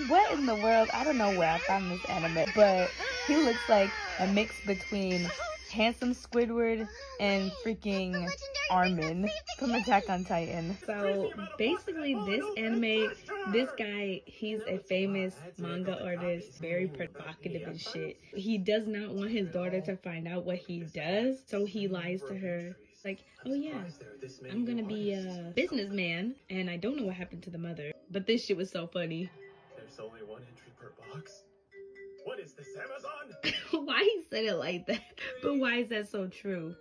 What in the world? I don't know where I found this anime, but he looks like a mix between handsome Squidward and freaking Armin from Attack on Titan. So basically this anime, this guy, he's a famous manga artist, very provocative and shit. He does not want his daughter to find out what he does, so he lies to her. Like, oh yeah, I'm gonna be a businessman, and I don't know what happened to the mother. But this shit was so funny. There's only one entry per box. What is this, Amazon? Why he said it like that? But why is that so true?